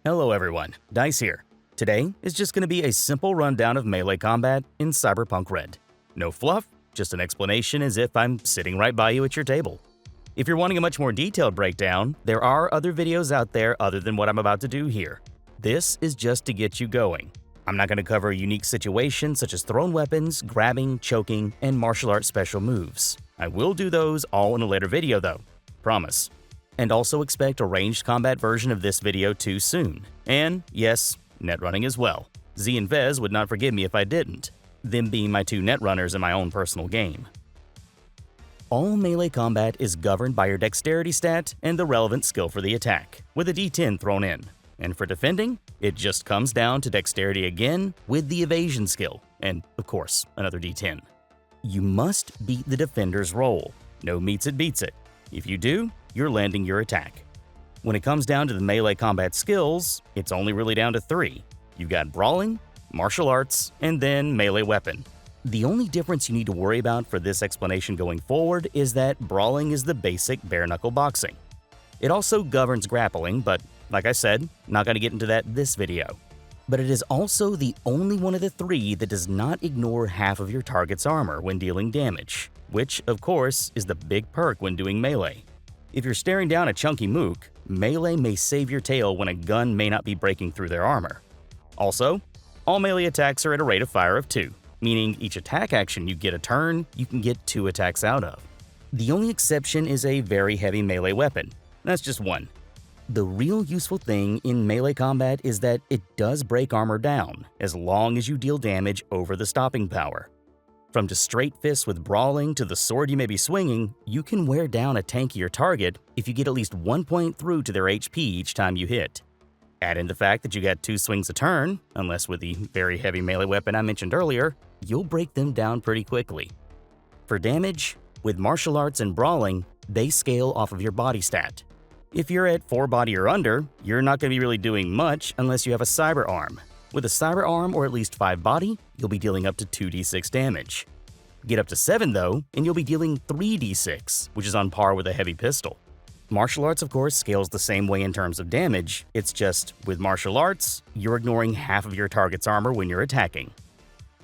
Hello everyone, Dice here. Today is just going to be a simple rundown of melee combat in Cyberpunk Red. No fluff, just an explanation as if I'm sitting right by you at your table. If you're wanting a much more detailed breakdown, there are other videos out there other than what I'm about to do here. This is just to get you going. I'm not going to cover unique situations such as thrown weapons, grabbing, choking, and martial arts special moves. I will do those all in a later video though, promise. And also expect a ranged combat version of this video too soon. And yes, netrunning as well. Z and Vez would not forgive me if I didn't, them being my two netrunners in my own personal game. All melee combat is governed by your dexterity stat and the relevant skill for the attack, with a d10 thrown in. And for defending, it just comes down to dexterity again with the evasion skill, and of course, another d10. You must beat the defender's roll. No meets it beats it. If you do, you're landing your attack. When it comes down to the melee combat skills, it's only really down to 3. You've got brawling, martial arts, and then melee weapon. The only difference you need to worry about for this explanation going forward is that brawling is the basic bare-knuckle boxing. It also governs grappling, but like I said, not going to get into that this video. But it is also the only one of the 3 that does not ignore half of your target's armor when dealing damage, which, of course, is the big perk when doing melee. If you're staring down a chunky mook, melee may save your tail when a gun may not be breaking through their armor. Also, all melee attacks are at a rate of fire of 2, meaning each attack action you get a turn, you can get 2 attacks out of. The only exception is a very heavy melee weapon. That's just 1. The real useful thing in melee combat is that it does break armor down, as long as you deal damage over the stopping power. From just straight fists with brawling to the sword you may be swinging, you can wear down a tankier target if you get at least 1 point through to their HP each time you hit. Add in the fact that you got 2 swings a turn, unless with the very heavy melee weapon I mentioned earlier, you'll break them down pretty quickly. For damage, with martial arts and brawling, they scale off of your body stat. If you're at 4 body or under, you're not going to be really doing much unless you have a cyber arm. With a cyber arm or at least 5 body, you'll be dealing up to 2d6 damage. Get up to 7 though, and you'll be dealing 3d6, which is on par with a heavy pistol. Martial arts, of course, scales the same way in terms of damage, it's just, with martial arts, you're ignoring half of your target's armor when you're attacking.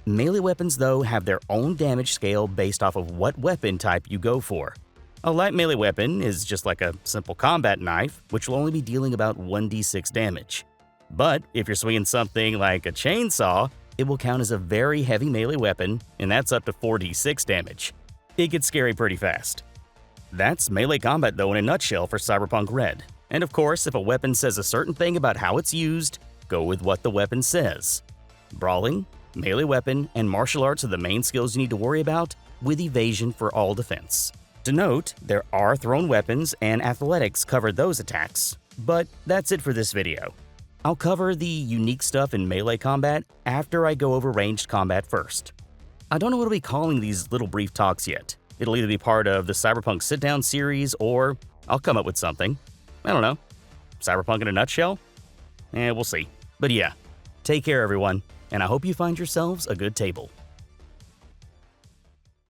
Melee weapons, though, have their own damage scale based off of what weapon type you go for. A light melee weapon is just like a simple combat knife, which will only be dealing about 1d6 damage. But if you're swinging something like a chainsaw, it will count as a very heavy melee weapon, and that's up to 4d6 damage. It gets scary pretty fast. That's melee combat though in a nutshell for Cyberpunk Red. And of course, if a weapon says a certain thing about how it's used, go with what the weapon says. Brawling, melee weapon, and martial arts are the main skills you need to worry about, with evasion for all defense. To note, there are thrown weapons and athletics cover those attacks, but that's it for this video. I'll cover the unique stuff in melee combat after I go over ranged combat first. I don't know what I'll be calling these little brief talks yet. It'll either be part of the Cyberpunk Sitdown series or I'll come up with something. I don't know. Cyberpunk in a nutshell? We'll see. But yeah, take care everyone, and I hope you find yourselves a good table.